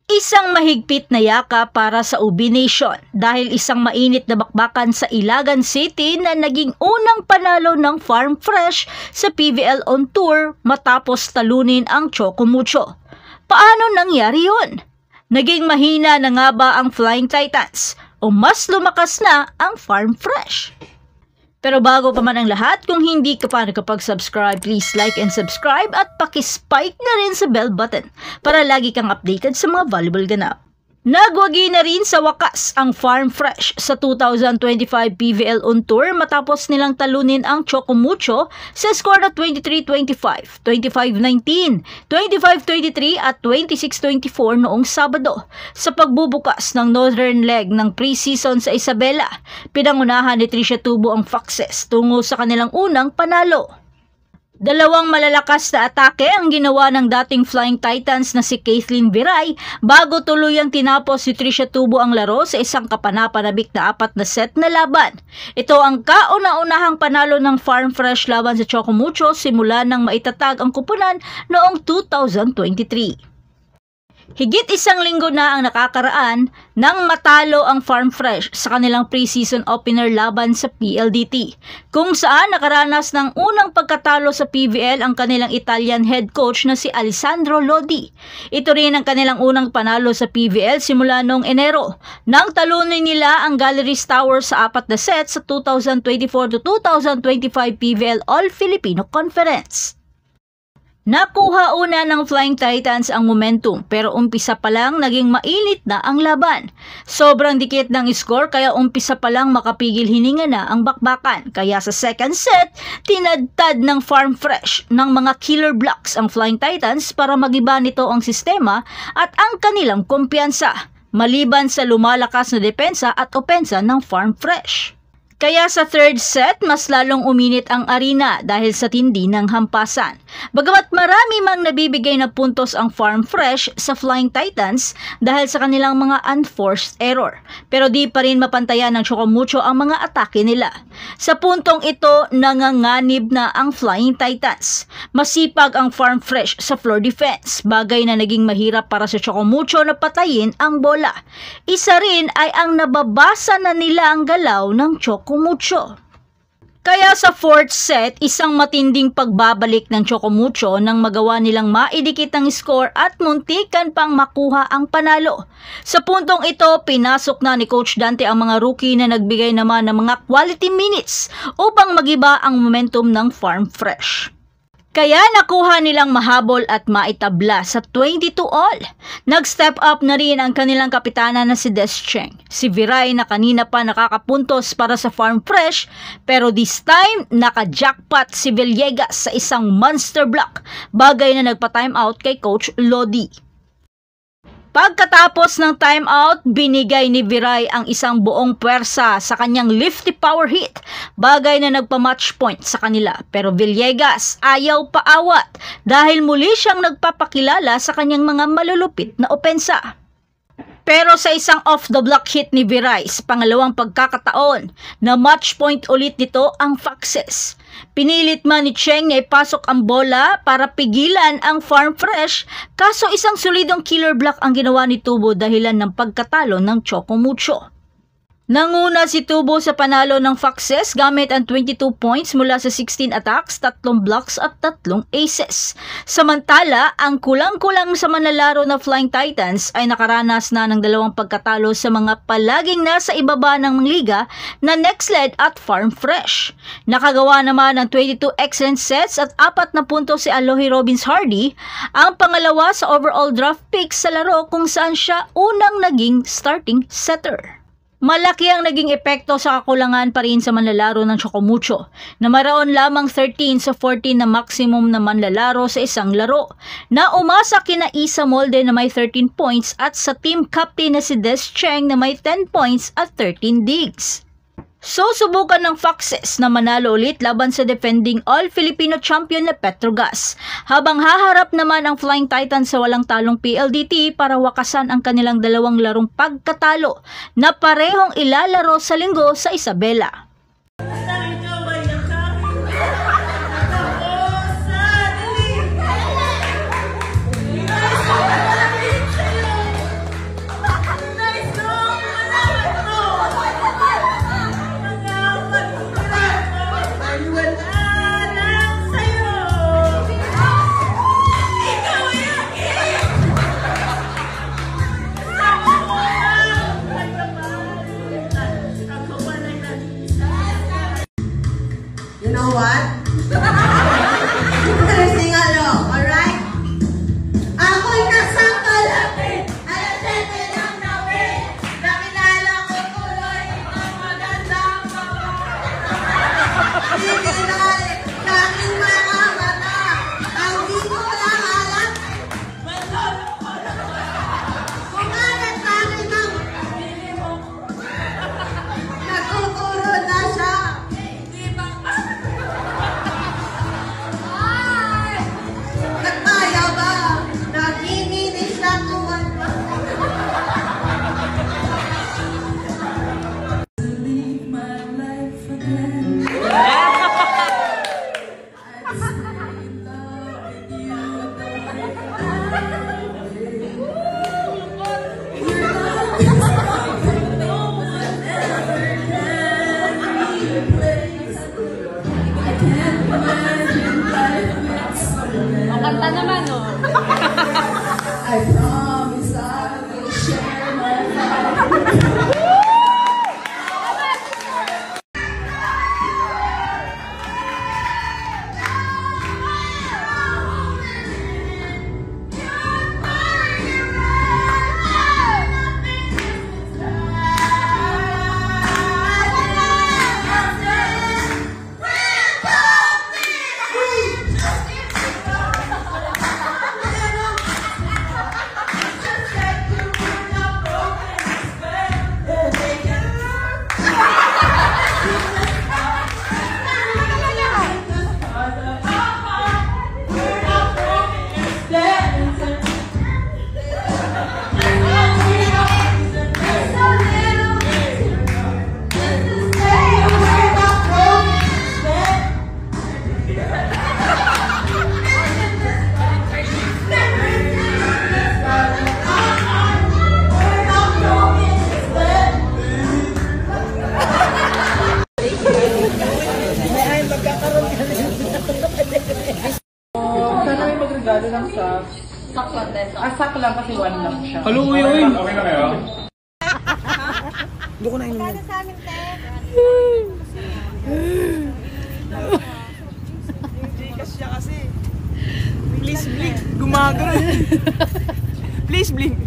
Isang mahigpit na yaka para sa UB Nation dahil isang mainit na bakbakan sa Ilagan City na naging unang panalo ng Farm Fresh sa PVL on Tour matapos talunin ang Choco Mucho. Paano nangyari yun? Naging mahina na nga ba ang Flying Titans o mas lumakas na ang Farm Fresh? Pero bago pa man ang lahat, kung hindi ka pa nakapag-subscribe, please like and subscribe at pakispike na rin sa bell button para lagi kang updated sa mga valuable ganap. Nagwagi na rin sa wakas ang Farm Fresh sa 2025 PVL on Tour matapos nilang talunin ang Choco Mucho sa score na 23-25, 25-19, 25-23 at 26-24 noong Sabado sa pagbubukas ng northern leg ng preseason sa Isabela. Pinangunahan ni Tricia Tubo ang Foxes tungo sa kanilang unang panalo. Dalawang malalakas na atake ang ginawa ng dating Flying Titans na si Kathleen Viray bago tuluyang tinapos si Tricia Tubo ang laro sa isang kapanapanabik na 4 na set na laban. Ito ang kauna-unahang panalo ng Farm Fresh laban sa Choco Mucho simula nang maitatag ang kupunan noong 2023. Higit isang linggo na ang nakakaraan nang matalo ang Farm Fresh sa kanilang preseason opener laban sa PLDT, kung saan nakaranas ng unang pagkatalo sa PVL ang kanilang Italian head coach na si Alessandro Lodi. Ito rin ang kanilang unang panalo sa PVL simula noong Enero, nang talunin nila ang Galleries Tower sa 4 na set sa 2024 to 2025 PVL All-Filipino Conference. Nakuha una ng Flying Titans ang momentum pero umpisa pa lang naging mainit na ang laban. Sobrang dikit ng score kaya umpisa pa lang makapigil hininga na ang bakbakan. Kaya sa second set, tinadtad ng Farm Fresh ng mga killer blocks ang Flying Titans para magiba nito ang sistema at ang kanilang kumpiyansa, maliban sa lumalakas na depensa at opensa ng Farm Fresh. Kaya sa third set, mas lalong uminit ang arena dahil sa tindi ng hampasan. Bagamat marami mang nabibigay na puntos ang Farm Fresh sa Flying Titans dahil sa kanilang mga unforced error, pero di pa rin mapantayan ng Choco Mucho ang mga atake nila. Sa puntong ito, nanganganib na ang Flying Titans. Masipag ang Farm Fresh sa floor defense, bagay na naging mahirap para sa Choco Mucho na patayin ang bola. Isa rin ay ang nababasa na nila ang galaw ng Choco Mucho. Kaya sa fourth set, isang matinding pagbabalik ng Choco Mucho nang magawa nilang maidikit ang score at muntikan pang makuha ang panalo. Sa puntong ito, pinasok na ni Coach Dante ang mga rookie na nagbigay naman ng mga quality minutes upang magiba ang momentum ng Farm Fresh. Kaya nakuha nilang mahabol at maitabla sa 22-all. Nag-step up na rin ang kanilang kapitana na si Des Cheng. Si Viray na kanina pa nakakapuntos para sa Farm Fresh, pero this time naka-jackpot si Villegas sa isang monster block, bagay na nagpa-time out kay Coach Lodi. Pagkatapos ng timeout, binigay ni Viray ang isang buong puwersa sa kanyang lifty power hit, bagay na nagpa-match point sa kanila. Pero Villegas ayaw paawat dahil muli siyang nagpapakilala sa kanyang mga malulupit na opensa. Pero sa isang off-the-block hit ni Viray sa pangalawang pagkakataon, na match point ulit nito ang Foxes. Pinilit man ni Cheng na ipasok ang bola para pigilan ang Farm Fresh, kaso isang solidong killer block ang ginawa ni Tubo dahilan ng pagkatalo ng Choco Mucho. Nanguna si Tubo sa panalo ng Foxes gamit ang 22 points mula sa 16 attacks, 3 blocks at 3 aces. Samantala, ang kulang-kulang sa manlalaro na Flying Titans ay nakaranas na ng 2 pagkatalo sa mga palaging nasa ibaba ng liga na Nextled at Farm Fresh. Nakagawa naman ng 22 excellent sets at 4 na puntos si Alohi Robbins Hardy, ang pangalawa sa overall draft pick sa laro kung saan siya unang naging starting setter. Malaki ang naging epekto sa kakulangan pa rin sa manlalaro ng Choco Mucho na maraon lamang 13 sa 14 na maximum na manlalaro sa isang laro, na umasa kina Isa Molde na may 13 points at sa team captain na si Des Cheng na may 10 points at 13 digs. Susubukan ng Foxes na manalo ulit laban sa defending All-Filipino champion na Petrogas, habang haharap naman ang Flying Titans sa walang talong PLDT para wakasan ang kanilang 2 larong pagkatalo na parehong ilalaro sa Linggo sa Isabela. Asak lang kasi 1 lang siya. Kaluwi yun. Okay na kayo? Doon ko na inumin. Gcash siya kasi. Please blink. Gumagano. Please blink.